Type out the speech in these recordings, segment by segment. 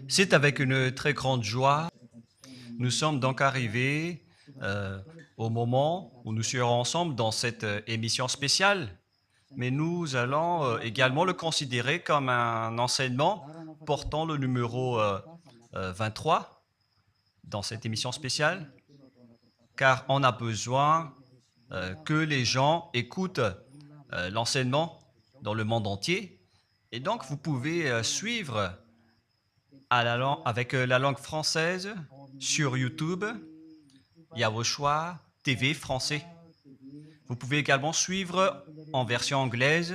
C'est avec une très grande joie. Nous sommes donc arrivés au moment où nous serons ensemble dans cette émission spéciale, mais nous allons également le considérer comme un enseignement portant le numéro 23 dans cette émission spéciale, car on a besoin que les gens écoutent l'enseignement dans le monde entier. Et donc, vous pouvez suivre avec la langue française sur YouTube. Yawoshua TV français. Vous pouvez également suivre en version anglaise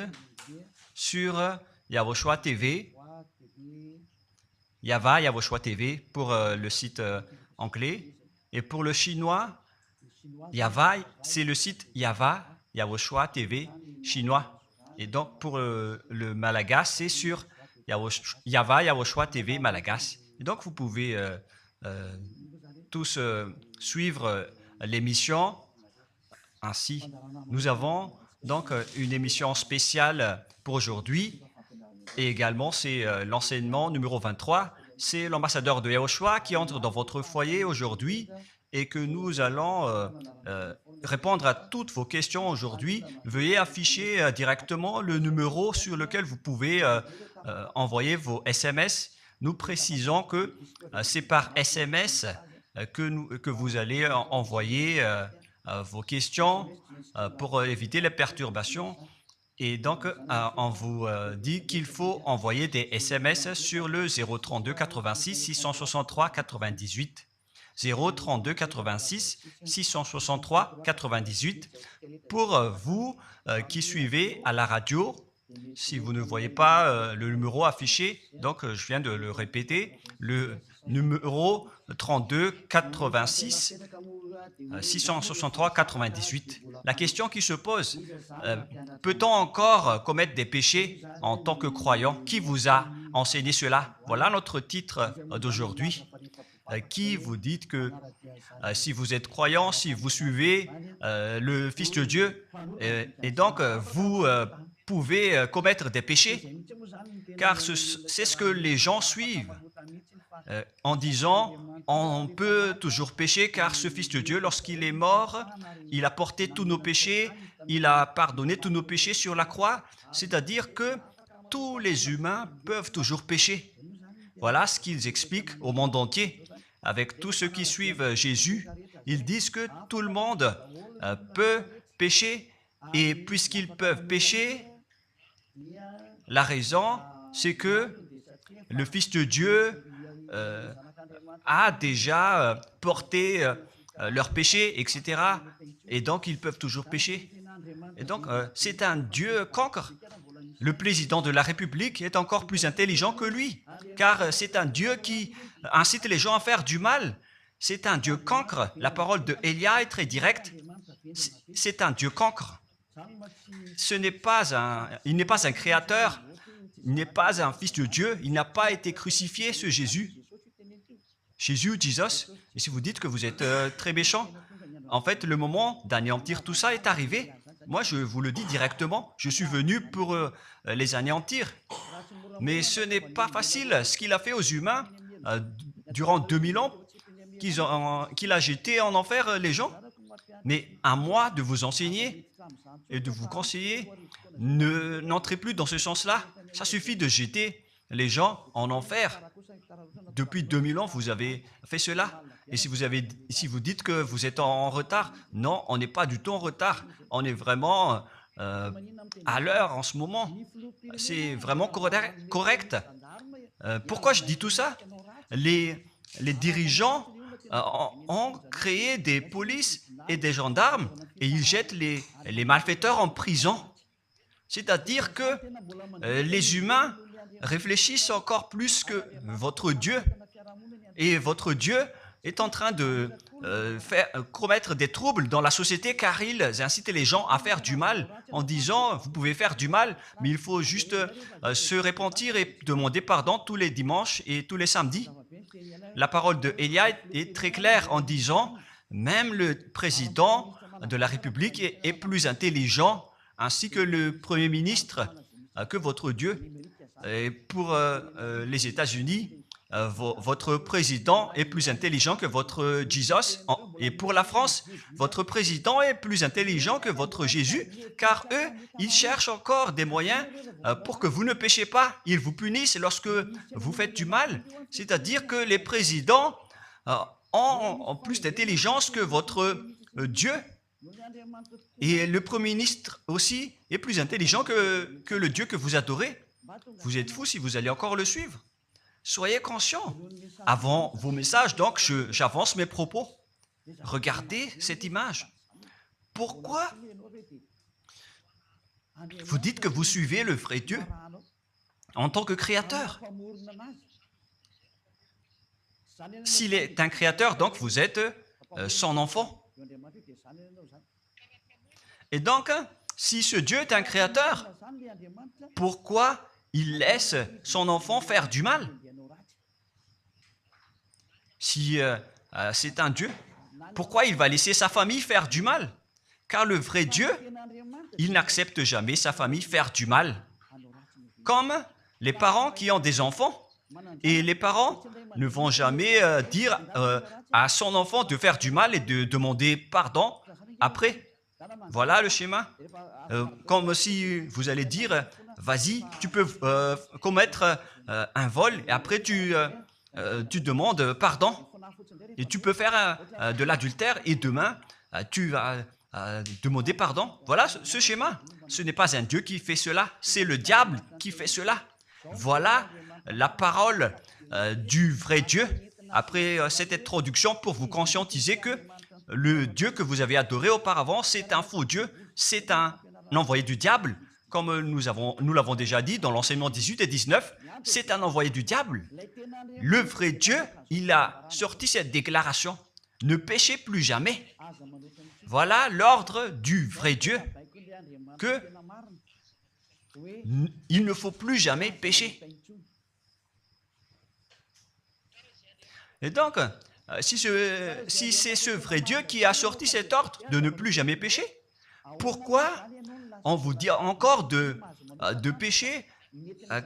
sur Yawoshua TV. Yawoshua TV pour le site anglais. Et pour le chinois, Yava, c'est le site Yawoshua TV chinois. Et donc pour le malagas, c'est sur Yawoshua TV malagas. Et donc vous pouvez tous suivre l'émission ainsi. Nous avons donc une émission spéciale pour aujourd'hui et également c'est l'enseignement numéro 23. C'est l'ambassadeur de Yawoshua qui entre dans votre foyer aujourd'hui et que nous allons répondre à toutes vos questions aujourd'hui. Veuillez afficher directement le numéro sur lequel vous pouvez envoyer vos SMS. Nous précisons que c'est par SMS que vous allez envoyer vos questions pour éviter les perturbations. Et donc, on vous dit qu'il faut envoyer des SMS sur le 032 86 663 98. 032 86 663 98 pour vous qui suivez à la radio. Si vous ne voyez pas le numéro affiché, donc je viens de le répéter, le numéro 32 86 663 98. La question qui se pose, peut-on encore commettre des péchés en tant que croyant? Qui vous a enseigné cela? Voilà notre titre d'aujourd'hui. Qui vous dites que si vous êtes croyant, si vous suivez le Fils de Dieu, et donc vous pouvez commettre des péchés, car c'est ce que les gens suivent en disant on peut toujours pécher car ce Fils de Dieu, lorsqu'il est mort, il a porté tous nos péchés, il a pardonné tous nos péchés sur la croix, c'est-à-dire que tous les humains peuvent toujours pécher. Voilà ce qu'ils expliquent au monde entier. Avec tous ceux qui suivent Jésus, ils disent que tout le monde peut pécher et puisqu'ils peuvent pécher, la raison, c'est que le Fils de Dieu a déjà porté leurs péchés, etc. Et donc, ils peuvent toujours pécher. Et donc, c'est un Dieu cancre. Le président de la République est encore plus intelligent que lui, car c'est un Dieu qui incite les gens à faire du mal. C'est un Dieu cancre. La parole de Élia est très directe. C'est un Dieu cancre. Il n'est pas un créateur, il n'est pas un fils de Dieu, il n'a pas été crucifié, ce Jésus. Jésus, Jesus, et si vous dites que vous êtes très méchant, en fait, le moment d'anéantir tout ça est arrivé. Moi, je vous le dis directement, je suis venu pour les anéantir. Mais ce n'est pas facile ce qu'il a fait aux humains durant 2000 ans, qu'il a jeté en enfer les gens. Mais à moi de vous enseigner et de vous conseiller, n'entrez plus dans ce sens-là. Ça suffit de jeter les gens en enfer. Depuis 2000 ans, vous avez fait cela. Et si vous dites que vous êtes en retard, non, on n'est pas du tout en retard. On est vraiment à l'heure en ce moment. C'est vraiment correct. Pourquoi je dis tout ça? Les dirigeants ont créé des polices et des gendarmes et ils jettent les malfaiteurs en prison. C'est-à-dire que les humains réfléchissent encore plus que votre Dieu. Et votre Dieu est en train de commettre des troubles dans la société car ils incitent les gens à faire du mal en disant vous pouvez faire du mal, mais il faut juste se repentir et demander pardon tous les dimanches et tous les samedis. La parole de Élia est très claire en disant même le président de la République est plus intelligent ainsi que le Premier ministre que votre Dieu. Et pour les États-Unis, votre président est plus intelligent que votre Jesus. Et pour la France, votre président est plus intelligent que votre Jésus, car eux, ils cherchent encore des moyens pour que vous ne péchiez pas. Ils vous punissent lorsque vous faites du mal. C'est-à-dire que les présidents ont plus d'intelligence que votre Dieu. Et le Premier ministre aussi est plus intelligent que le Dieu que vous adorez. Vous êtes fous si vous allez encore le suivre. Soyez conscients. Avant vos messages, donc, j'avance mes propos. Regardez cette image. Pourquoi vous dites que vous suivez le vrai Dieu en tant que créateur? S'il est un créateur, donc vous êtes son enfant. Et donc, si ce Dieu est un créateur, pourquoi il laisse son enfant faire du mal? Si c'est un Dieu, pourquoi il va laisser sa famille faire du mal? Car le vrai Dieu, il n'accepte jamais sa famille faire du mal. Comme les parents qui ont des enfants, et les parents ne vont jamais dire à son enfant de faire du mal et de demander pardon après. Voilà le schéma. Comme si vous allez dire, vas-y, tu peux commettre un vol et après tu demandes pardon. Et tu peux faire de l'adultère et demain, tu vas demander pardon. Voilà ce schéma. Ce n'est pas un Dieu qui fait cela, c'est le diable qui fait cela. Voilà la parole du vrai Dieu. Après cette introduction, pour vous conscientiser que le Dieu que vous avez adoré auparavant, c'est un faux Dieu, c'est un envoyé du diable. Comme nous l'avons déjà dit dans l'enseignement 18 et 19, c'est un envoyé du diable. Le vrai Dieu, il a sorti cette déclaration, ne péchez plus jamais. Voilà l'ordre du vrai Dieu, que il ne faut plus jamais pécher. Et donc, si c'est ce vrai Dieu qui a sorti cet ordre de ne plus jamais pécher, pourquoi on vous dit encore de pécher?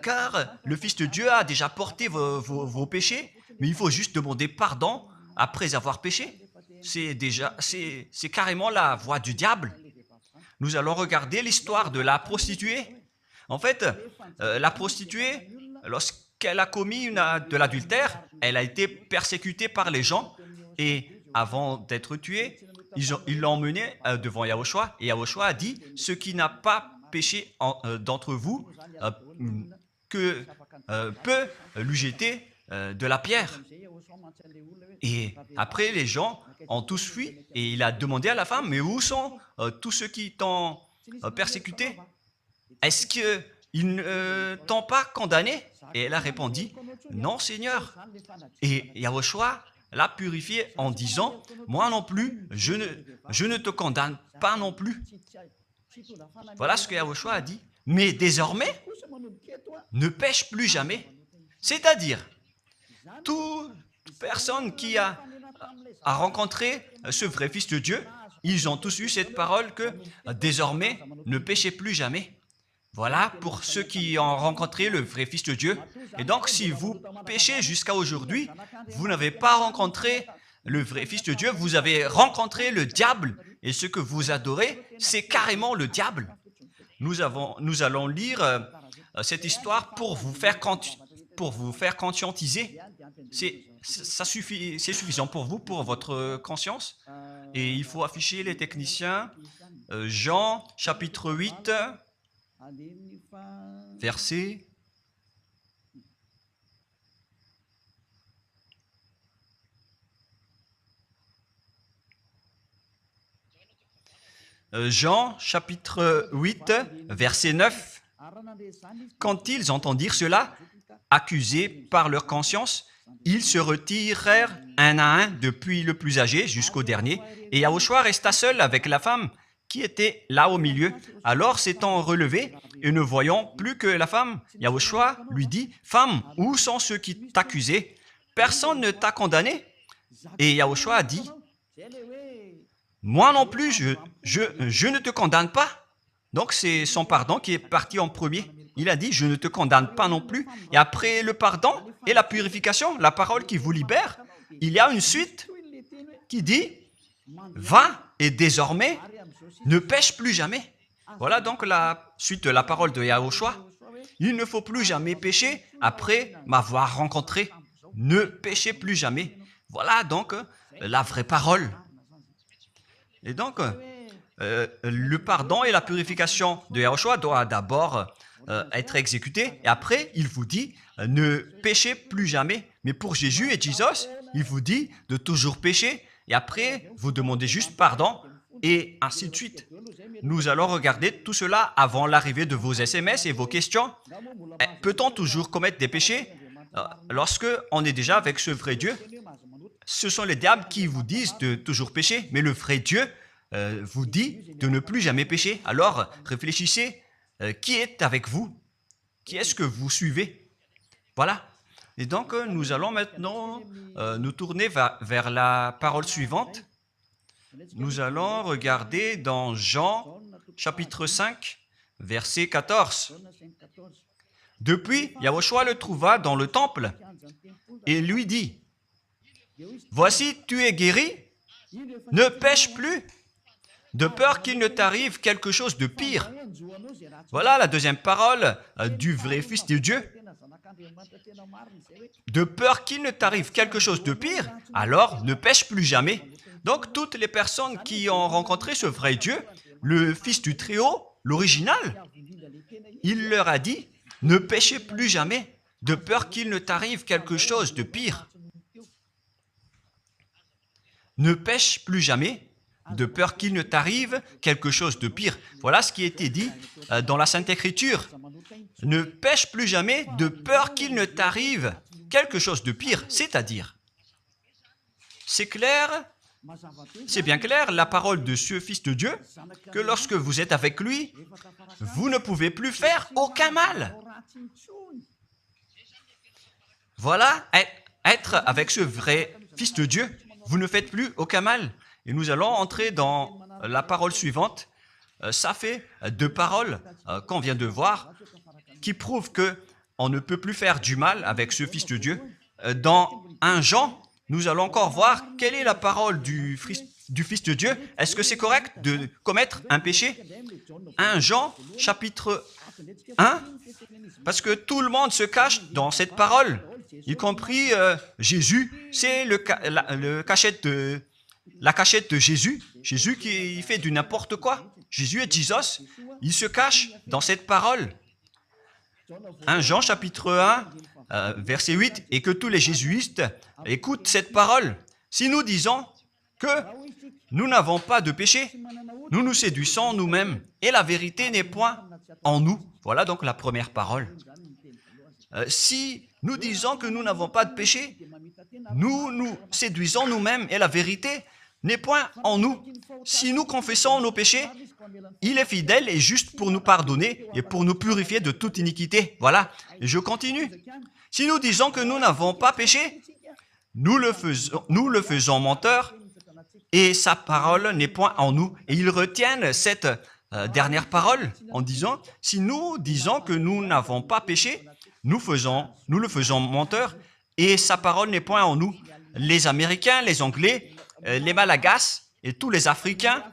Car le Fils de Dieu a déjà porté vos péchés, mais il faut juste demander pardon après avoir péché. C'est carrément la voie du diable. Nous allons regarder l'histoire de la prostituée. En fait, la prostituée, lorsqu'elle a commis de l'adultère, elle a été persécutée par les gens et avant d'être tuée, ils l'ont emmenée devant Yahushua et Yahushua a dit « Ce qui n'a pas péché d'entre vous peut lui jeter de la pierre. » Et après, les gens ont tous fui et il a demandé à la femme « Mais où sont tous ceux qui t'ont persécuté? Est-ce qu'ils ne t'ont pas condamné ?» Et elle a répondu « Non, Seigneur. » Et Yahushua l'a purifié en disant « Moi non plus, je ne te condamne pas non plus. » Voilà ce que Yahushua a dit. Mais désormais, ne pêche plus jamais. C'est-à-dire, toute personne qui a rencontré ce vrai Fils de Dieu, ils ont tous eu cette parole que désormais, ne péchez plus jamais. Voilà pour ceux qui ont rencontré le vrai Fils de Dieu. Et donc, si vous péchez jusqu'à aujourd'hui, vous n'avez pas rencontré le vrai Fils de Dieu, vous avez rencontré le diable. Et ce que vous adorez, c'est carrément le diable. Nous allons lire cette histoire pour vous faire conscientiser. C'est suffisant pour vous, pour votre conscience. Et il faut afficher les techniciens. Jean, chapitre 8, verset... Jean, chapitre 8, verset 9. Quand ils entendirent cela, accusés par leur conscience, ils se retirèrent un à un, depuis le plus âgé jusqu'au dernier, et Yahushua resta seul avec la femme qui était là au milieu. Alors, s'étant relevé et ne voyant plus que la femme, Yahushua lui dit, « Femme, où sont ceux qui t'accusaient? Personne ne t'a condamné ?» Et Yahushua a dit, « Moi non plus, je ne te condamne pas. » Donc, c'est son pardon qui est parti en premier. il a dit, je ne te condamne pas non plus. Et après le pardon et la purification, la parole qui vous libère, il y a une suite qui dit, va et désormais, ne pêche plus jamais. Voilà donc la suite de la parole de Yahushua. Il ne faut plus jamais pécher après m'avoir rencontré. Ne péchez plus jamais. Voilà donc la vraie parole. Et donc, le pardon et la purification de Yahushua doivent d'abord être exécutés. Et après, il vous dit, ne péchez plus jamais. Mais pour Jésus et Jesus, il vous dit de toujours pécher. Et après, vous demandez juste pardon. Et ainsi de suite. Nous allons regarder tout cela avant l'arrivée de vos SMS et vos questions. Peut-on toujours commettre des péchés lorsque on est déjà avec ce vrai Dieu? Ce sont les diables qui vous disent de toujours pécher, mais le vrai Dieu vous dit de ne plus jamais pécher. Alors, réfléchissez, qui est avec vous? Qui est-ce que vous suivez? Voilà. Et donc, nous allons maintenant nous tourner vers la parole suivante. Nous allons regarder dans Jean, chapitre 5, verset 14. Depuis, Yahushua le trouva dans le temple et lui dit, « Voici, tu es guéri, ne pêche plus, de peur qu'il ne t'arrive quelque chose de pire. » Voilà la deuxième parole du vrai Fils de Dieu. De peur qu'il ne t'arrive quelque chose de pire, alors ne pêche plus jamais. Donc, toutes les personnes qui ont rencontré ce vrai Dieu, le Fils du Très-Haut, l'original, il leur a dit, ne péchez plus jamais, de peur qu'il ne t'arrive quelque chose de pire. Ne pêche plus jamais, de peur qu'il ne t'arrive quelque chose de pire. Voilà ce qui a été dit dans la Sainte Écriture. Ne pêche plus jamais, de peur qu'il ne t'arrive quelque chose de pire. C'est-à-dire, c'est clair. C'est bien clair, la parole de ce Fils de Dieu, que lorsque vous êtes avec lui, vous ne pouvez plus faire aucun mal. Voilà, être avec ce vrai Fils de Dieu, vous ne faites plus aucun mal. Et nous allons entrer dans la parole suivante. Ça fait deux paroles qu'on vient de voir qui prouvent qu'on ne peut plus faire du mal avec ce Fils de Dieu. Dans 1 Jean, nous allons encore voir quelle est la parole du Fils de Dieu. Est-ce que c'est correct de commettre un péché? 1 Jean, chapitre 1, parce que tout le monde se cache dans cette parole, y compris Jésus. C'est la cachette de Jésus. Jésus qui fait du n'importe quoi. Jésus et Jesus, ils se cachent dans cette parole. 1 Jean, chapitre 1, verset 8, et que tous les jésuites écoutent cette parole. Si nous disons que nous n'avons pas de péché, nous nous séduisons nous-mêmes et la vérité n'est point en nous. Voilà donc la première parole. Si nous disons que nous n'avons pas de péché, nous nous séduisons nous-mêmes et la vérité n'est point en nous. Si nous confessons nos péchés, il est fidèle et juste pour nous pardonner et pour nous purifier de toute iniquité. Voilà, et je continue. Si nous disons que nous n'avons pas péché, nous le faisons menteur et sa parole n'est point en nous. Et ils retiennent cette dernière parole en disant, si nous disons que nous n'avons pas péché, nous le faisons menteur et sa parole n'est point en nous. Les Américains, les Anglais, les Malagasy et tous les Africains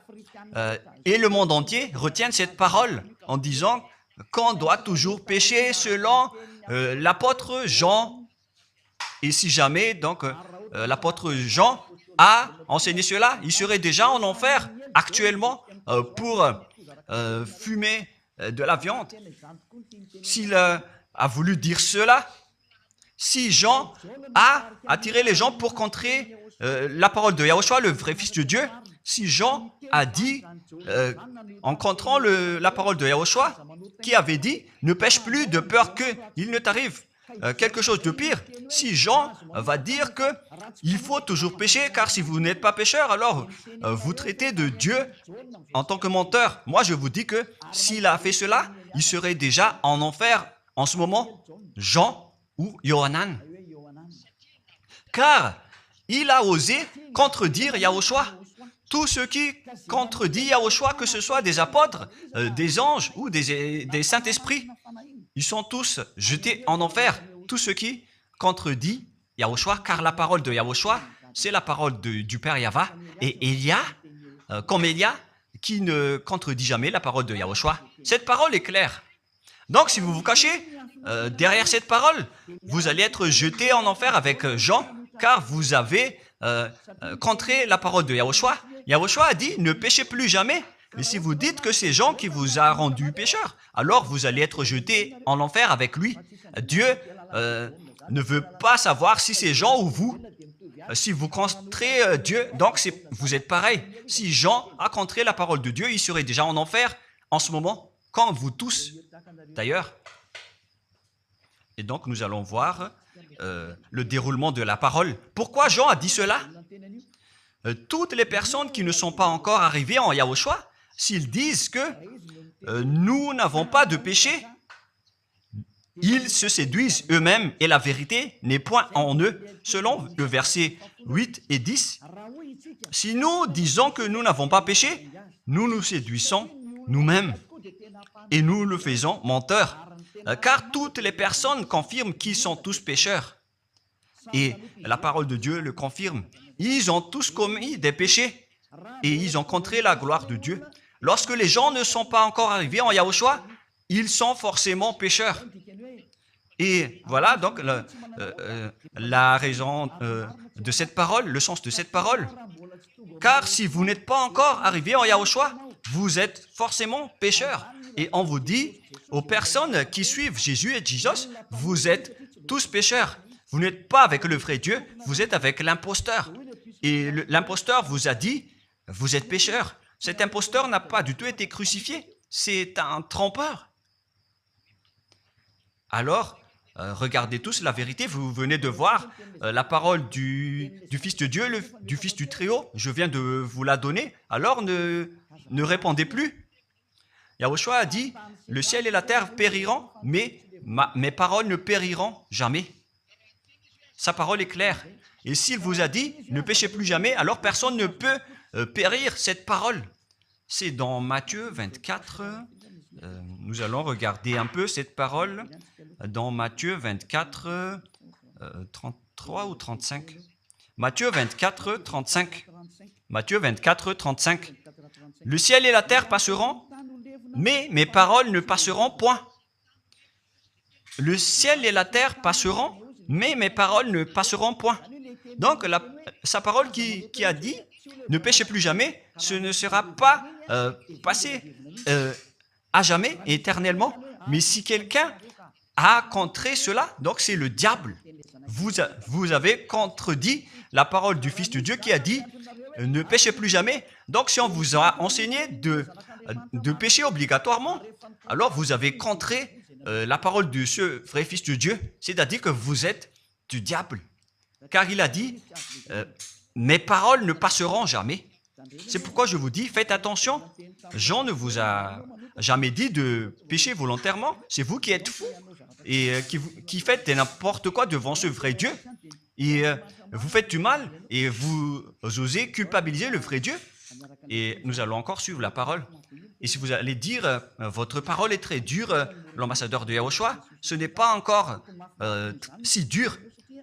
et le monde entier retiennent cette parole en disant qu'on doit toujours pécher selon l'apôtre Jean. Et si jamais donc l'apôtre Jean a enseigné cela, il serait déjà en enfer actuellement pour fumer de la viande. S'il a voulu dire cela, si Jean a attiré les gens pour contrer la parole de Yahushua, le vrai Fils de Dieu, si Jean a dit, en contrant la parole de Yahushua, qui avait dit, ne pêche plus de peur qu'il ne t'arrive quelque chose de pire. Si Jean va dire qu'il faut toujours pécher, car si vous n'êtes pas pécheur, alors vous traitez de Dieu en tant que menteur. Moi, je vous dis que s'il a fait cela, il serait déjà en enfer en ce moment, Jean ou Yohanan. Car il a osé contredire Yahushua. Tout ce qui contredit Yahushua, que ce soit des apôtres, des anges ou des saints-esprits, ils sont tous jetés en enfer. Tous ceux qui contredisent Yahushua, car la parole de Yahushua, c'est la parole du Père Yahva. Et Élia, comme Élia, qui ne contredit jamais la parole de Yahushua. Cette parole est claire. Donc, si vous vous cachez derrière cette parole, vous allez être jeté en enfer avec Jean, car vous avez contré la parole de Yahushua. Yahushua a dit, ne péchez plus jamais. Mais si vous dites que c'est Jean qui vous a rendu pécheur, alors vous allez être jeté en enfer avec lui. Dieu ne veut pas savoir si c'est Jean ou vous. Si vous contrez Dieu, donc vous êtes pareil. Si Jean a contré la parole de Dieu, il serait déjà en enfer en ce moment, comme vous tous, d'ailleurs. Et donc, nous allons voir le déroulement de la parole. Pourquoi Jean a dit cela? Toutes les personnes qui ne sont pas encore arrivées en Yahushua, s'ils disent que nous n'avons pas de péché, ils se séduisent eux-mêmes et la vérité n'est point en eux, selon le verset 8 et 10. Si nous disons que nous n'avons pas péché, nous nous séduisons nous-mêmes et nous le faisons menteur, car toutes les personnes confirment qu'ils sont tous pécheurs. Et la parole de Dieu le confirme. Ils ont tous commis des péchés et ils ont contré la gloire de Dieu. Lorsque les gens ne sont pas encore arrivés en Yahushua, ils sont forcément pécheurs. Et voilà donc la raison de cette parole, le sens de cette parole. Car si vous n'êtes pas encore arrivé en Yahushua, vous êtes forcément pécheurs. Et on vous dit aux personnes qui suivent Jésus et Jesus, vous êtes tous pécheurs. Vous n'êtes pas avec le vrai Dieu, vous êtes avec l'imposteur. Et l'imposteur vous a dit, vous êtes pécheurs. Cet imposteur n'a pas du tout été crucifié. C'est un trompeur. Alors, regardez tous la vérité. Vous venez de voir la parole du Fils de Dieu, du Fils du Très-Haut. Je viens de vous la donner. Alors, ne répondez plus. Yahushua a dit, le ciel et la terre périront, mais mes paroles ne périront jamais. Sa parole est claire. Et s'il vous a dit, ne péchez plus jamais, alors personne ne peut périr cette parole. C'est dans Matthieu 24. Nous allons regarder un peu cette parole dans Matthieu 24, 33 ou 35. Matthieu 24, 35. Matthieu 24, 35. Le ciel et la terre passeront, mais mes paroles ne passeront point. Le ciel et la terre passeront, mais mes paroles ne passeront point. Donc, sa parole qui a dit, ne péchez plus jamais, ce ne sera pas passé à jamais, éternellement. Mais si quelqu'un a contré cela, donc c'est le diable. Vous avez contredit la parole du Fils de Dieu qui a dit, ne péchez plus jamais. Donc, si on vous a enseigné de pécher obligatoirement, alors vous avez contré la parole de ce vrai Fils de Dieu, c'est-à-dire que vous êtes du diable. Car il a dit, mes paroles ne passeront jamais. C'est pourquoi je vous dis, faites attention. Jean ne vous a jamais dit de pécher volontairement. C'est vous qui êtes fous et qui faites n'importe quoi devant ce vrai Dieu. Et vous faites du mal et vous osez culpabiliser le vrai Dieu. Et nous allons encore suivre la parole. Et si vous allez dire, votre parole est très dure, l'ambassadeur de Yahushua, ce n'est pas encore si dur.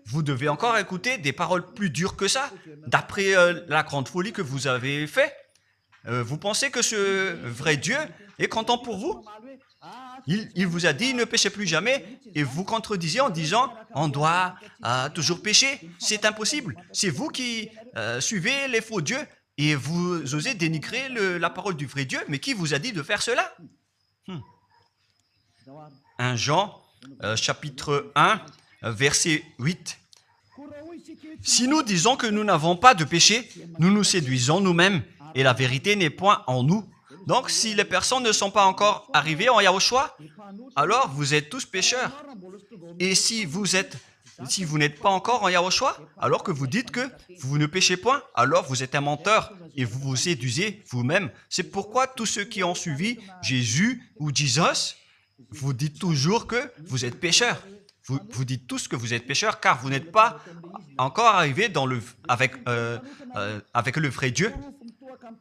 Vous devez encore écouter des paroles plus dures que ça, d'après la grande folie que vous avez fait. Vous pensez que ce vrai Dieu est content pour vous? Il vous a dit, ne péchez plus jamais, et vous contredisez en disant, on doit toujours pécher. C'est impossible. C'est vous qui suivez les faux dieux, et vous osez dénigrer la parole du vrai Dieu. Mais qui vous a dit de faire cela? 1 Jean, chapitre 1, verset 8. Si nous disons que nous n'avons pas de péché, nous nous séduisons nous-mêmes et la vérité n'est point en nous. Donc, si les personnes ne sont pas encore arrivées en Yahushua, alors vous êtes tous pécheurs. Et si vous n'êtes pas encore en Yahushua, alors que vous dites que vous ne péchez point, alors vous êtes un menteur et vous vous séduisez vous-même. C'est pourquoi tous ceux qui ont suivi Jésus ou Jesus, vous dites toujours que vous êtes pécheurs. Vous dites tous que vous êtes pécheurs car vous n'êtes pas encore arrivés avec le vrai Dieu.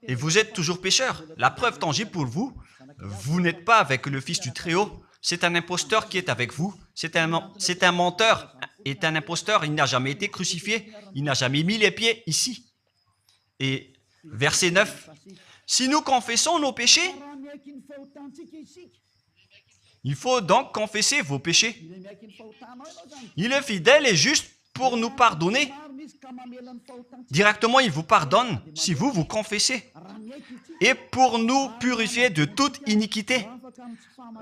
Et vous êtes toujours pécheurs. La preuve tangible pour vous, vous n'êtes pas avec le Fils du Très-Haut. c'est un imposteur qui est avec vous. C'est un menteur. Est un imposteur. Il n'a jamais été crucifié. Il n'a jamais mis les pieds ici. Et verset 9. Si nous confessons nos péchés, il faut donc confesser vos péchés. Il est fidèle et juste pour nous pardonner. Directement, il vous pardonne si vous confessez. Et pour nous purifier de toute iniquité.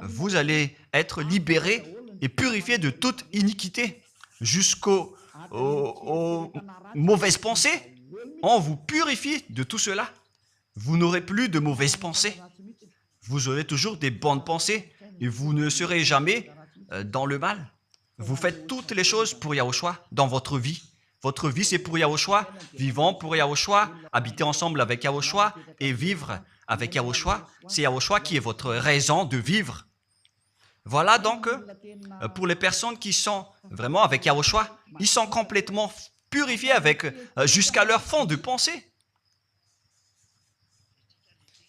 Vous allez être libérés et purifiés de toute iniquité. Jusqu'aux mauvaises pensées. On vous purifie de tout cela. Vous n'aurez plus de mauvaises pensées. Vous aurez toujours des bonnes pensées et vous ne serez jamais dans le mal. Vous faites toutes les choses pour Yahushua dans votre vie. Votre vie, c'est pour Yahushua. Vivons pour Yahushua, habiter ensemble avec Yahushua et vivre avec Yahushua. C'est Yahushua qui est votre raison de vivre. Voilà donc, pour les personnes qui sont vraiment avec Yahushua, ils sont complètement purifiés jusqu'à leur fond de pensée.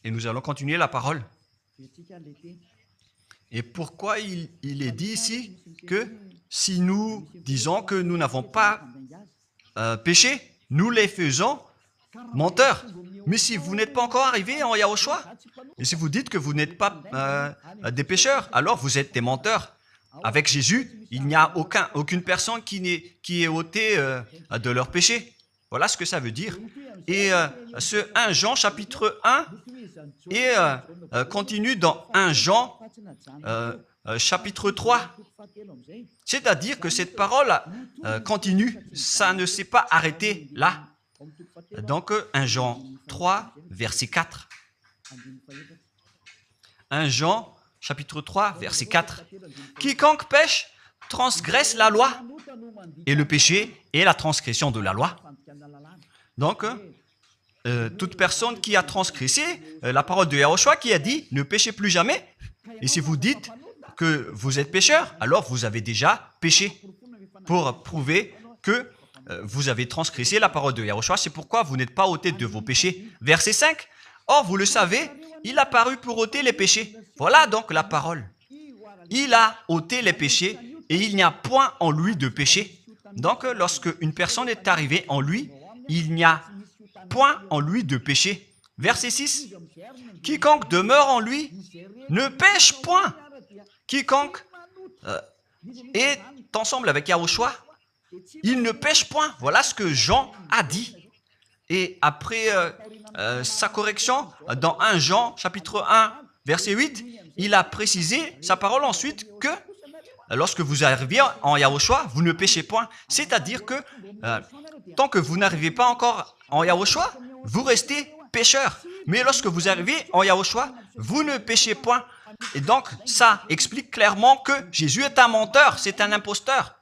Et nous allons continuer la parole. Et pourquoi il est dit ici que si nous disons que nous n'avons pas péché, nous les faisons menteurs. Mais si vous n'êtes pas encore arrivé en Yahushua, et si vous dites que vous n'êtes pas des pécheurs, alors vous êtes des menteurs. Avec Jésus, il n'y a aucune personne qui est ôtée de leur péché. Voilà ce que ça veut dire. Et ce 1 Jean chapitre 1 et continue dans 1 Jean chapitre 3. C'est-à-dire que cette parole continue, ça ne s'est pas arrêté là. Donc 1 Jean 3, verset 4. 1 Jean chapitre 3, verset 4. Quiconque pêche transgresse la loi, et le péché est la transgression de la loi. Donc, toute personne qui a transgressé la parole de Yahushua qui a dit « Ne péchez plus jamais ». Et si vous dites que vous êtes pécheur, alors vous avez déjà péché pour prouver que vous avez transgressé la parole de Yahushua. C'est pourquoi vous n'êtes pas ôté de vos péchés. Verset 5. Or, vous le savez, il a paru pour ôter les péchés. Voilà donc la parole. Il a ôté les péchés et il n'y a point en lui de péché. Donc, lorsque une personne est arrivée en lui, il n'y a point en lui de péché. Verset 6. Quiconque demeure en lui ne pêche point. Quiconque est ensemble avec Yahushua, il ne pêche point. Voilà ce que Jean a dit. Et après sa correction, dans 1 Jean, chapitre 1, verset 8, il a précisé sa parole ensuite que lorsque vous arrivez en Yahushua, vous ne péchez point. C'est-à-dire que tant que vous n'arrivez pas encore en Yahushua, vous restez pécheur. Mais lorsque vous arrivez en Yahushua, vous ne péchez point. Et donc, ça explique clairement que Jésus est un menteur, c'est un imposteur.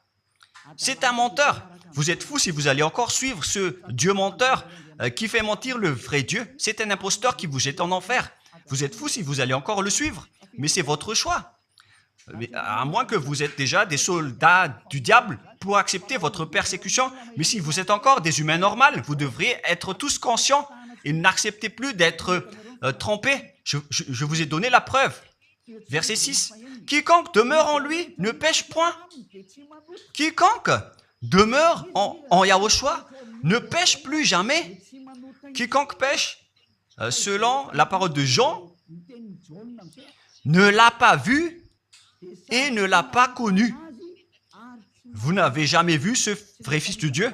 C'est un menteur. Vous êtes fous si vous allez encore suivre ce Dieu menteur qui fait mentir le vrai Dieu. C'est un imposteur qui vous jette en enfer. Vous êtes fous si vous allez encore le suivre. Mais c'est votre choix. Mais à moins que vous êtes déjà des soldats du diable pour accepter votre persécution. Mais si vous êtes encore des humains normaux, vous devriez être tous conscients et n'acceptez plus d'être trompés. Je vous ai donné la preuve. Verset 6. Quiconque demeure en lui ne pêche point. Quiconque demeure en Yahushua ne pêche plus jamais. Quiconque pêche, selon la parole de Jean, ne l'a pas vu et ne l'a pas connu. Vous n'avez jamais vu ce vrai Fils de Dieu.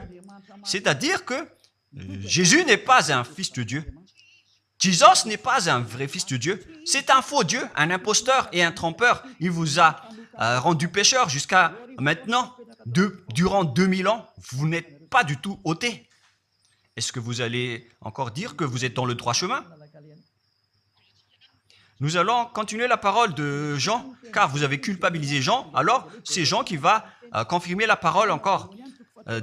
C'est-à-dire que Jésus n'est pas un Fils de Dieu. Jésus n'est pas un vrai Fils de Dieu. C'est un faux Dieu, un imposteur et un trompeur. Il vous a rendu pécheur jusqu'à maintenant. Durant 2000 ans, vous n'êtes pas du tout ôté. Est-ce que vous allez encore dire que vous êtes dans le droit chemin? Nous allons continuer la parole de Jean, car vous avez culpabilisé Jean. Alors, c'est Jean qui va confirmer la parole encore.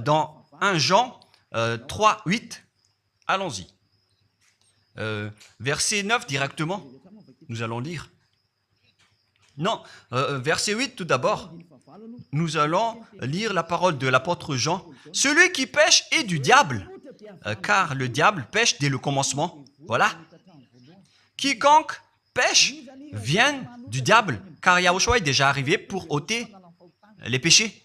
Dans 1 Jean 3, 8, allons-y. Verset 9 directement, nous allons lire. Non, verset 8 tout d'abord. Nous allons lire la parole de l'apôtre Jean. Celui qui pêche est du diable, car le diable pêche dès le commencement. Voilà. Quiconque pêche vient du diable, car Yahushua est déjà arrivé pour ôter les péchés.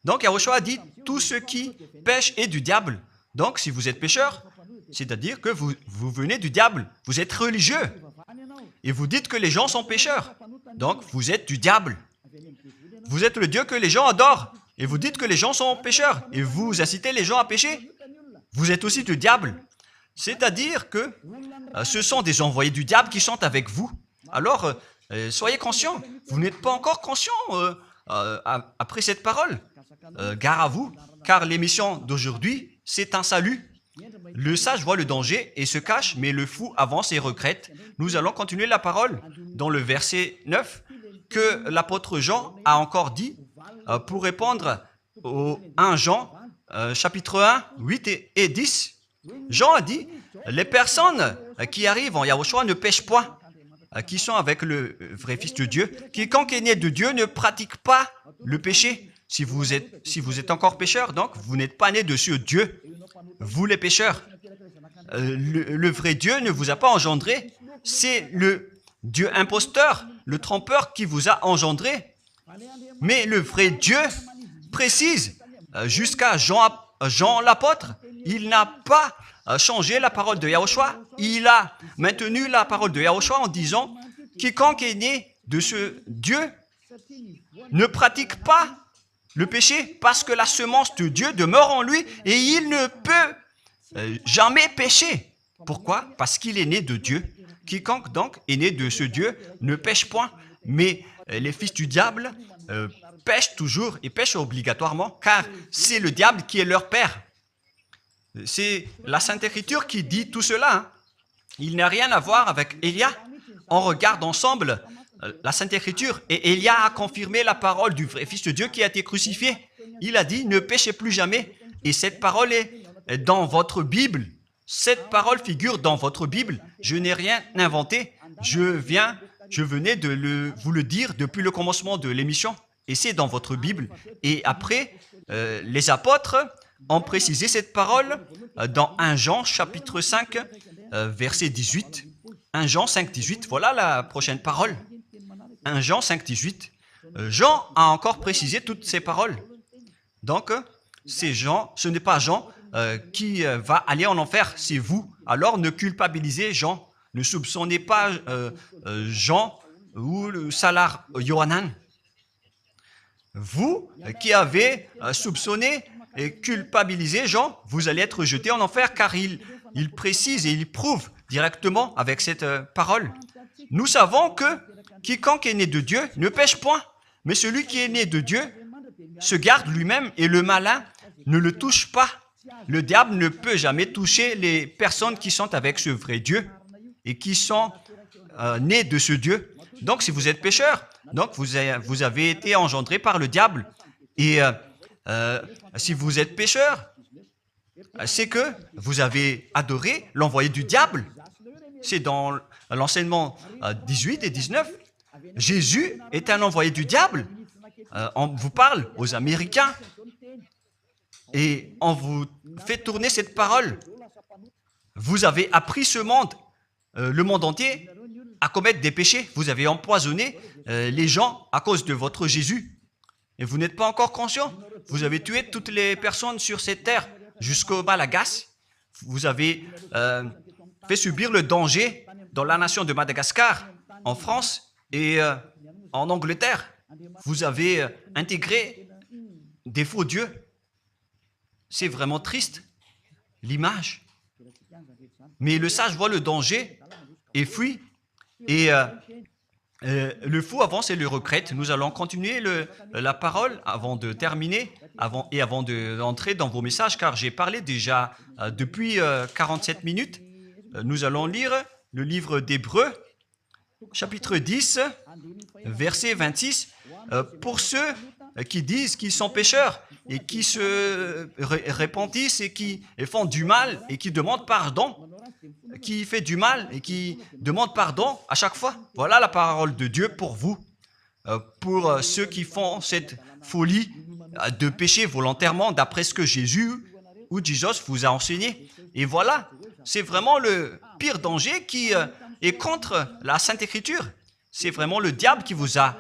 Donc Yahushua a dit, tout ce qui pêche est du diable. Donc si vous êtes pécheur, c'est-à-dire que vous venez du diable, vous êtes religieux, et vous dites que les gens sont pécheurs. Donc vous êtes du diable. Vous êtes le Dieu que les gens adorent, et vous dites que les gens sont pécheurs, et vous incitez les gens à pécher. Vous êtes aussi du diable. C'est-à-dire que ce sont des envoyés du diable qui sont avec vous. Alors, soyez conscients. Vous n'êtes pas encore conscients après cette parole. Gare à vous, car l'émission d'aujourd'hui, c'est un salut. Le sage voit le danger et se cache, mais le fou avance et regrette. Nous allons continuer la parole dans le verset 9 que l'apôtre Jean a encore dit pour répondre au 1 Jean, chapitre 1, 8 et 10. Jean a dit, les personnes qui arrivent en Yahushua ne pêchent point, qui sont avec le vrai Fils de Dieu. Quiconque est né de Dieu ne pratique pas le péché. Si vous êtes encore pécheur, donc vous n'êtes pas né de ce Dieu. Vous les pécheurs. Le vrai Dieu ne vous a pas engendré. C'est le Dieu imposteur, le trompeur qui vous a engendré. Mais le vrai Dieu précise, jusqu'à Jean l'apôtre, il n'a pas changé la parole de Yahushua. Il a maintenu la parole de Yahushua en disant, quiconque est né de ce Dieu ne pratique pas le péché parce que la semence de Dieu demeure en lui et il ne peut jamais pécher. Pourquoi? Parce qu'il est né de Dieu. Quiconque donc est né de ce Dieu ne pêche point. Mais les fils du diable pêchent toujours et pêchent obligatoirement car c'est le diable qui est leur père. C'est la Sainte Écriture qui dit tout cela. Hein. Il n'a rien à voir avec Élia. On regarde ensemble la Sainte Écriture et Élia a confirmé la parole du vrai Fils de Dieu qui a été crucifié. Il a dit, ne péchez plus jamais. Et cette parole est dans votre Bible. Cette parole figure dans votre Bible. Je n'ai rien inventé. Je venais de vous le dire depuis le commencement de l'émission. Et c'est dans votre Bible. Et après, les apôtres ont précisé cette parole dans 1 Jean chapitre 5, verset 18. 1 Jean 5, 18, voilà la prochaine parole. 1 Jean 5, 18. Jean a encore précisé toutes ces paroles. Donc, c'est Jean, ce n'est pas Jean qui va aller en enfer, c'est vous. Alors, ne culpabilisez Jean. Ne soupçonnez pas Jean ou le Salar Yohanan. Vous qui avez soupçonné et culpabilisé Jean, vous allez être jeté en enfer car il précise et il prouve directement avec cette parole. Nous savons que quiconque est né de Dieu ne pêche point, mais celui qui est né de Dieu se garde lui-même et le malin ne le touche pas. Le diable ne peut jamais toucher les personnes qui sont avec ce vrai Dieu et qui sont nées de ce Dieu. Donc, si vous êtes pécheur, donc vous avez été engendré par le diable. Et si vous êtes pécheur, c'est que vous avez adoré l'envoyé du diable. C'est dans l'enseignement 18 et 19. Jésus est un envoyé du diable. On vous parle aux Américains et on vous fait tourner cette parole. Vous avez appris ce monde, le monde entier, à commettre des péchés. Vous avez empoisonné les gens à cause de votre Jésus. Et vous n'êtes pas encore conscient. Vous avez tué toutes les personnes sur cette terre jusqu'au Malagasy. Vous avez fait subir le danger dans la nation de Madagascar, en France et en Angleterre. Vous avez intégré des faux dieux. C'est vraiment triste, l'image. Mais le sage voit le danger et fuit. Et le fou avance et le regrette. Nous allons continuer la parole avant de terminer, avant d'entrer dans vos messages, car j'ai parlé déjà depuis 47 minutes. Nous allons lire le livre d'Hébreux, chapitre 10, verset 26. Pour ceux qui disent qu'ils sont pécheurs et qui se repentissent et qui font du mal et qui demandent pardon, qui fait du mal et qui demande pardon à chaque fois. Voilà la parole de Dieu pour vous, pour ceux qui font cette folie de pécher volontairement d'après ce que Jésus ou Jesus vous a enseigné. Et voilà, c'est vraiment le pire danger qui est contre la Sainte Écriture. c'est vraiment le diable qui vous a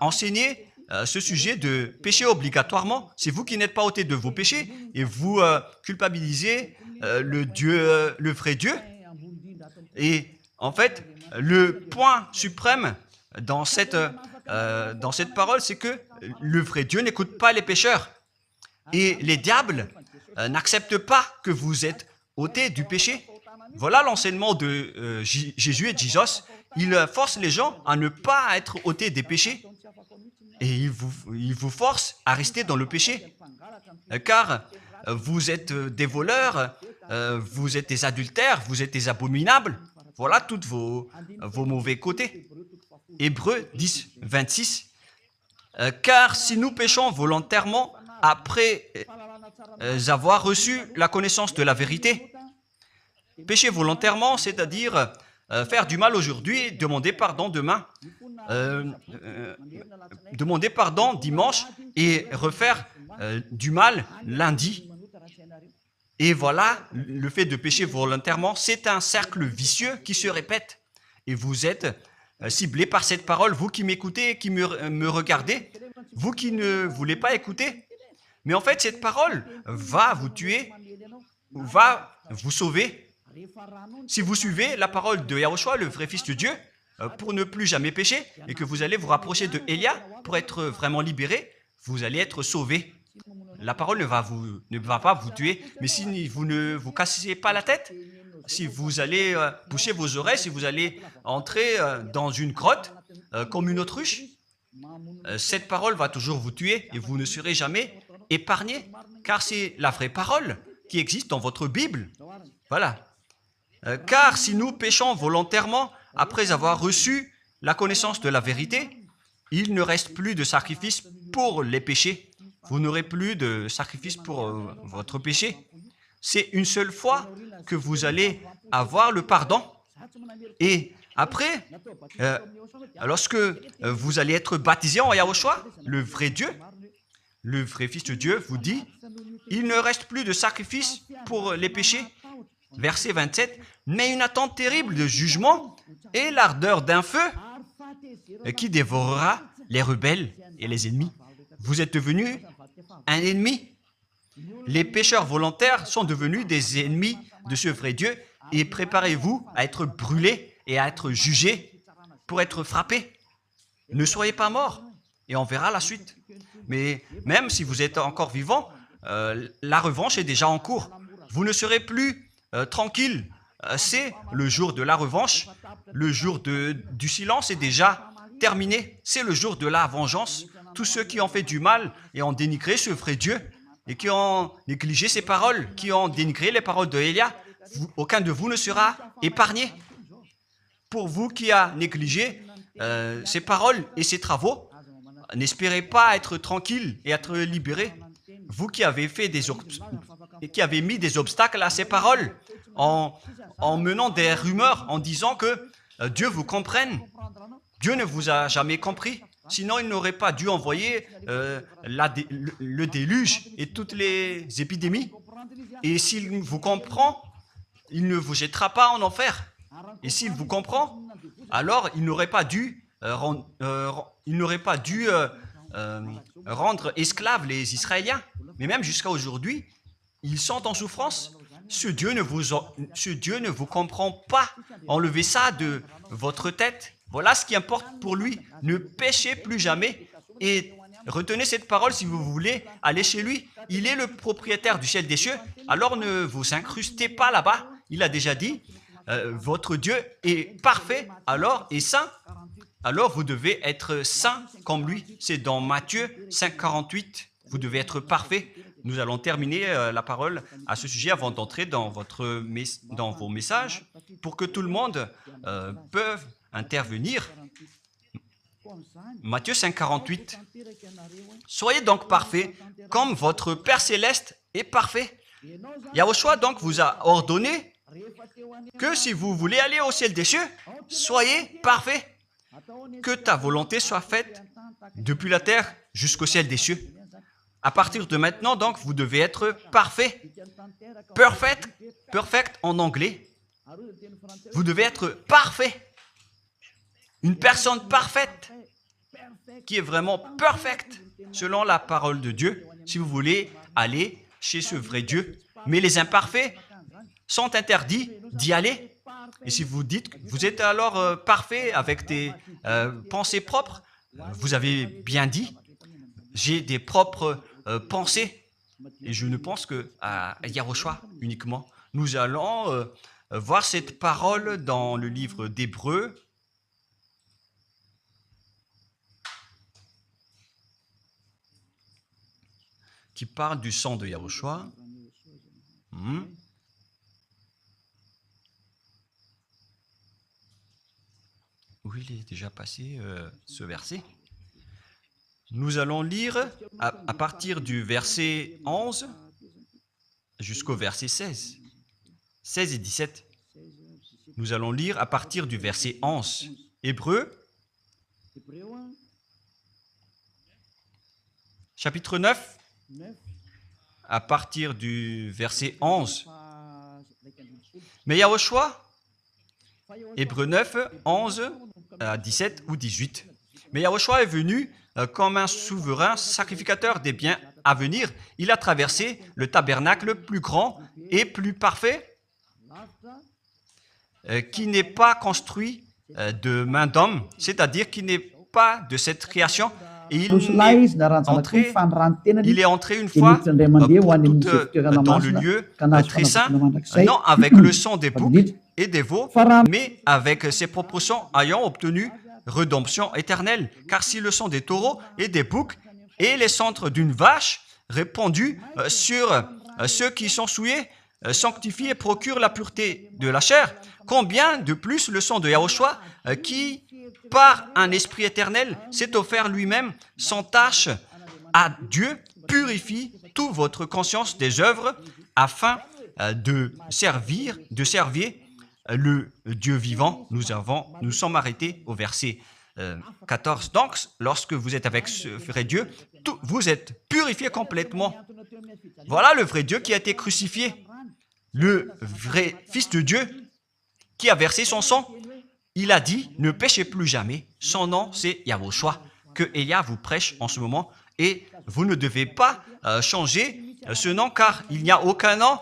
enseigné ce sujet de péché obligatoirement. C'est vous qui n'êtes pas ôté de vos péchés et vous culpabilisez le vrai Dieu. Et en fait, le point suprême dans cette parole, c'est que le vrai Dieu n'écoute pas les pécheurs. Et les diables n'acceptent pas que vous êtes ôtés du péché. Voilà l'enseignement de Jésus et Jesus. Il force les gens à ne pas être ôtés des péchés. Et il vous force à rester dans le péché. Car vous êtes des voleurs, vous êtes des adultères, vous êtes des abominables. Voilà tous vos mauvais côtés. Hébreux 10, 26. Car si nous péchons volontairement après avoir reçu la connaissance de la vérité, pécher volontairement, c'est-à-dire faire du mal aujourd'hui, demander pardon demain, demander pardon dimanche et refaire du mal lundi. Et voilà, le fait de pécher volontairement, c'est un cercle vicieux qui se répète. Et vous êtes ciblé par cette parole, vous qui m'écoutez, qui me regardez, vous qui ne voulez pas écouter. Mais en fait, cette parole va vous tuer, va vous sauver. Si vous suivez la parole de Yahushua, le vrai Fils de Dieu, pour ne plus jamais pécher, et que vous allez vous rapprocher de Élia pour être vraiment libéré, vous allez être sauvé. La parole ne va pas vous tuer, mais si vous ne vous cassez pas la tête, si vous allez boucher vos oreilles, si vous allez entrer dans une grotte comme une autruche, cette parole va toujours vous tuer et vous ne serez jamais épargné, car c'est la vraie parole qui existe dans votre Bible. Voilà. Car si nous péchons volontairement après avoir reçu la connaissance de la vérité, il ne reste plus de sacrifice pour les péchés. Vous n'aurez plus de sacrifice pour votre péché. C'est une seule fois que vous allez avoir le pardon. Et après, lorsque vous allez être baptisé en Yahushua, le vrai Dieu, le vrai Fils de Dieu vous dit, il ne reste plus de sacrifice pour les péchés. Verset 27, mais une attente terrible de jugement et l'ardeur d'un feu qui dévorera les rebelles et les ennemis. Vous êtes devenu un ennemi. Les pécheurs volontaires sont devenus des ennemis de ce vrai Dieu et préparez-vous à être brûlés et à être jugés pour être frappés. Ne soyez pas morts et on verra la suite. Mais même si vous êtes encore vivant, la revanche est déjà en cours. Vous ne serez plus tranquille. C'est le jour de la revanche. Le jour du silence est déjà terminé. C'est le jour de la vengeance. Tous ceux qui ont fait du mal et ont dénigré ce vrai Dieu et qui ont négligé ses paroles, qui ont dénigré les paroles de Élia, aucun de vous ne sera épargné. Pour vous qui a négligé ses paroles et ses travaux, n'espérez pas être tranquille et être libéré. Vous qui avez mis des obstacles à ces paroles en menant des rumeurs, en disant que Dieu vous comprenne. Dieu ne vous a jamais compris. Sinon, il n'aurait pas dû envoyer le déluge et toutes les épidémies. Et s'il vous comprend, il ne vous jettera pas en enfer. Et s'il vous comprend, alors il n'aurait pas dû rendre esclaves les Israéliens. Mais même jusqu'à aujourd'hui, ils sont en souffrance. Ce Dieu ne vous comprend pas. Enlevez ça de votre tête. Voilà ce qui importe pour lui. Ne péchez plus jamais et retenez cette parole si vous voulez aller chez lui. Il est le propriétaire du ciel des cieux. Alors ne vous incrustez pas là-bas. Il a déjà dit, votre Dieu est parfait alors et saint. Alors vous devez être saint comme lui. C'est dans Matthieu 5, 48. Vous devez être parfait. Nous allons terminer la parole à ce sujet avant d'entrer dans vos messages pour que tout le monde peut intervenir. Matthieu 5, 48. Soyez donc parfaits comme votre Père Céleste est parfait. Yahushua donc vous a ordonné que si vous voulez aller au ciel des cieux, soyez parfaits. Que ta volonté soit faite depuis la terre jusqu'au ciel des cieux. À partir de maintenant, donc, vous devez être parfait. Perfect en anglais. Vous devez être parfait. une personne parfaite, qui est vraiment parfaite selon la parole de Dieu, si vous voulez aller chez ce vrai Dieu. Mais les imparfaits sont interdits d'y aller. Et si vous dites que vous êtes alors parfait avec des pensées propres, vous avez bien dit, j'ai des propres pensées. Et je ne pense qu'à Yahushua uniquement. Nous allons voir cette parole dans le livre d'Hébreux. Qui parle du sang de Yahushua. Où il est déjà passé ce verset. Nous allons lire à partir du verset 11 jusqu'au verset 16. 16 et 17. Nous allons lire à partir du verset 11. Hébreux, chapitre 9, à partir du verset 11. Mais Yahushua, Hébreux 9, 11 à 17 ou 18. Mais Yahushua est venu comme un souverain sacrificateur des biens à venir. Il a traversé le tabernacle plus grand et plus parfait, qui n'est pas construit de main d'homme, c'est-à-dire qui n'est pas de cette création. Et il est entré une fois pour toutes dans le lieu très saint, non avec le sang des boucs et des veaux, mais avec ses propres sangs ayant obtenu rédemption éternelle. Car si le sang des taureaux et des boucs et les cendres d'une vache répandus sur ceux qui sont souillés, sanctifient et procurent la pureté de la chair, combien de plus le sang de Yahushua qui, par un esprit éternel, s'est offert lui-même sans tâche à Dieu, purifie toute votre conscience des œuvres afin de servir le Dieu vivant. Nous sommes arrêtés au verset 14. Donc, lorsque vous êtes avec ce vrai Dieu, vous êtes purifiés complètement. Voilà le vrai Dieu qui a été crucifié. Le vrai Fils de Dieu qui a versé son sang. Il a dit, ne péchez plus jamais. Son nom, c'est Yahushua, que Elia vous prêche en ce moment. Et vous ne devez pas changer ce nom, car il n'y a aucun nom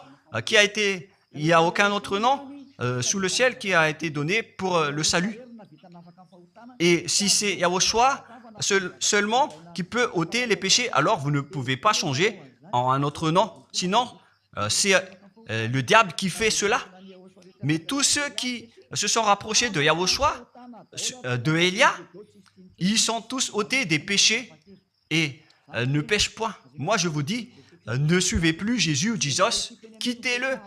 il n'y a aucun autre nom sous le ciel qui a été donné pour le salut. Et si c'est Yahushua seulement qui peut ôter les péchés, alors vous ne pouvez pas changer en un autre nom. Sinon, c'est le diable qui fait cela. Mais tous ceux qui se sont rapprochés de Yahushua, de Elia, ils sont tous ôtés des péchés et ne pêchent point. Moi, je vous dis, ne suivez plus Jésus ou Jesus, quittez-le.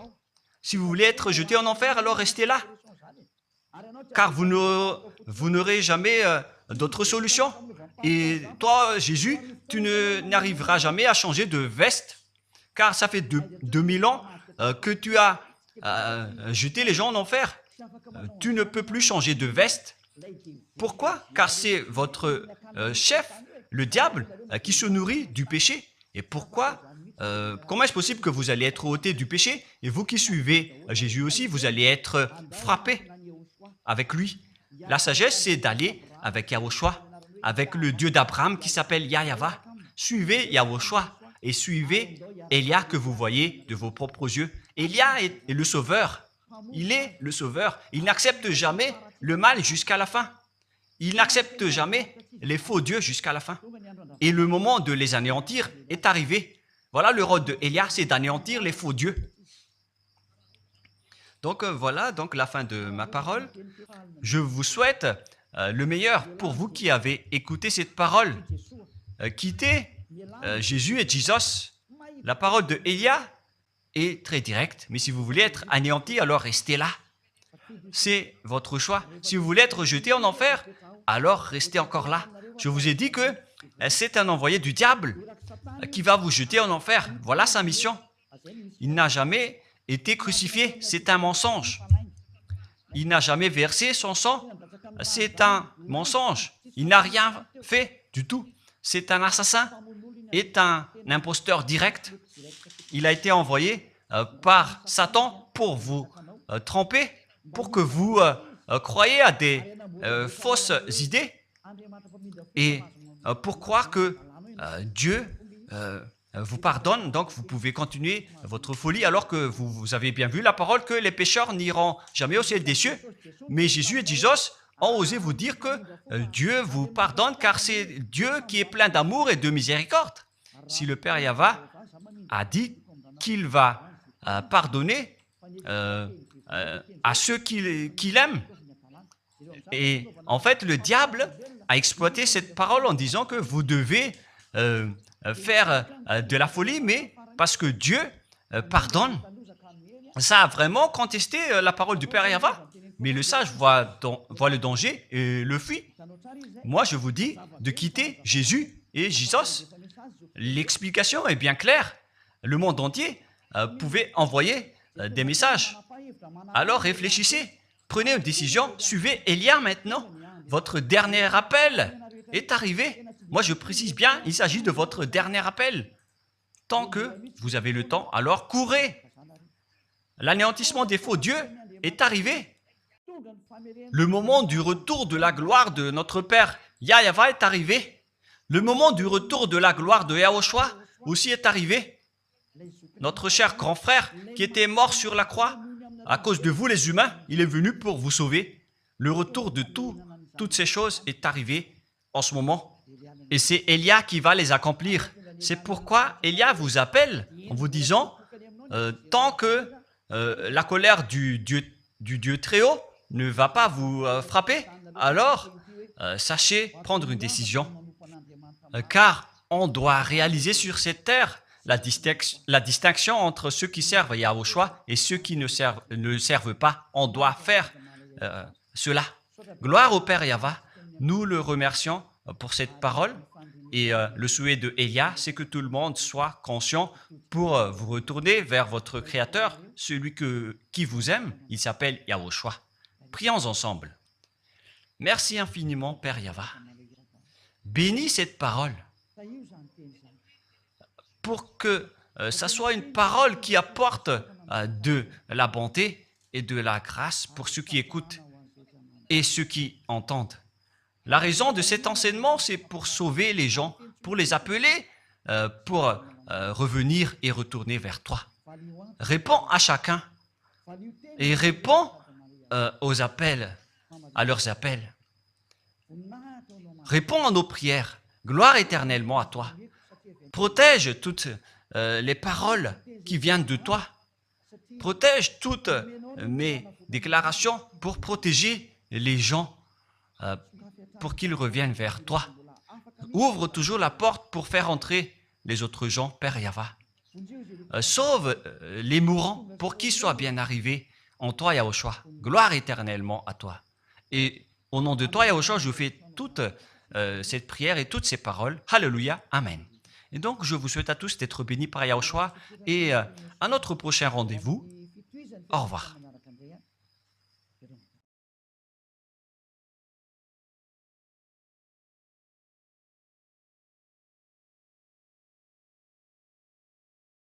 Si vous voulez être jeté en enfer, alors restez là. Car vous n'aurez jamais d'autre solution. Et toi, Jésus, tu n'arriveras jamais à changer de veste, car ça fait 2000 ans que tu as jeté les gens en enfer. Tu ne peux plus changer de veste. Pourquoi? Car c'est votre chef, le diable, qui se nourrit du péché. Et pourquoi? Comment est-ce possible que vous allez être ôté du péché et vous qui suivez Jésus aussi, vous allez être frappé avec lui? La sagesse, c'est d'aller avec Yahushua, avec le Dieu d'Abraham qui s'appelle Yahweh. Suivez Yahushua et suivez Elia que vous voyez de vos propres yeux. Elia est le sauveur. Il est le sauveur. Il n'accepte jamais le mal jusqu'à la fin. Il n'accepte jamais les faux dieux jusqu'à la fin. Et le moment de les anéantir est arrivé. Voilà le rôle de Elia, c'est d'anéantir les faux dieux. Donc voilà donc la fin de ma parole. Je vous souhaite le meilleur pour vous qui avez écouté cette parole. Quittez Jésus et Jesus. La parole de Elia est très directe, mais si vous voulez être anéanti, alors restez là. C'est votre choix. Si vous voulez être jeté en enfer, alors restez encore là. Je vous ai dit que c'est un envoyé du diable qui va vous jeter en enfer. Voilà sa mission. Il n'a jamais été crucifié. C'est un mensonge. Il n'a jamais versé son sang. C'est un mensonge. Il n'a rien fait du tout. C'est un assassin. Est un imposteur direct. Il a été envoyé par Satan pour vous tromper, pour que vous croyaient à des fausses idées et pour croire que Dieu vous pardonne, donc vous pouvez continuer votre folie alors que vous avez bien vu la parole que les pécheurs n'iront jamais au ciel des cieux. Mais Jésus et Jesus ont osé vous dire que Dieu vous pardonne car c'est Dieu qui est plein d'amour et de miséricorde. Si le Père Yahva a dit qu'il va pardonner à ceux qu'il aime. Et en fait, le diable a exploité cette parole en disant que vous devez faire de la folie, mais parce que Dieu pardonne. Ça a vraiment contesté la parole du Père Yahva. Mais le sage voit le danger et le fuit. Moi, je vous dis de quitter Jésus et Jesus. L'explication est bien claire. Le monde entier pouvait envoyer des messages. Alors réfléchissez, prenez une décision, suivez Élia maintenant. Votre dernier appel est arrivé. Moi, je précise bien, il s'agit de votre dernier appel. Tant que vous avez le temps, alors courez. L'anéantissement des faux dieux est arrivé. Le moment du retour de la gloire de notre Père Yahva est arrivé. Le moment du retour de la gloire de Yahushua aussi est arrivé. Notre cher grand frère qui était mort sur la croix, à cause de vous les humains, il est venu pour vous sauver. Le retour de toutes ces choses est arrivé en ce moment. Et c'est Élia qui va les accomplir. C'est pourquoi Élia vous appelle en vous disant, tant que la colère du Dieu très haut ne va pas vous frapper, alors sachez prendre une décision. Car on doit réaliser sur cette terre la distinction entre ceux qui servent Yahushua et ceux qui ne servent pas. On doit faire cela. Gloire au Père Yahva. Nous le remercions pour cette parole. Et le souhait de Élia, c'est que tout le monde soit conscient pour vous retourner vers votre Créateur, celui qui vous aime. Il s'appelle Yahushua. Prions ensemble. Merci infiniment, Père Yahva. Bénis cette parole pour que ça soit une parole qui apporte de la bonté et de la grâce pour ceux qui écoutent et ceux qui entendent. La raison de cet enseignement, c'est pour sauver les gens, pour les appeler, pour revenir et retourner vers toi. Réponds à chacun et réponds aux appels, à leurs appels. Réponds à nos prières. Gloire éternellement à toi. Protège toutes les paroles qui viennent de toi. Protège toutes mes déclarations pour protéger les gens, pour qu'ils reviennent vers toi. Ouvre toujours la porte pour faire entrer les autres gens, Père Yahva. Sauve les mourants pour qu'ils soient bien arrivés en toi, Yahushua. Gloire éternellement à toi. Et au nom de toi, Yahushua, je fais toute cette prière et toutes ces paroles. Alléluia. Amen. Et donc, je vous souhaite à tous d'être bénis par Yahushua et à notre prochain rendez-vous. Au revoir.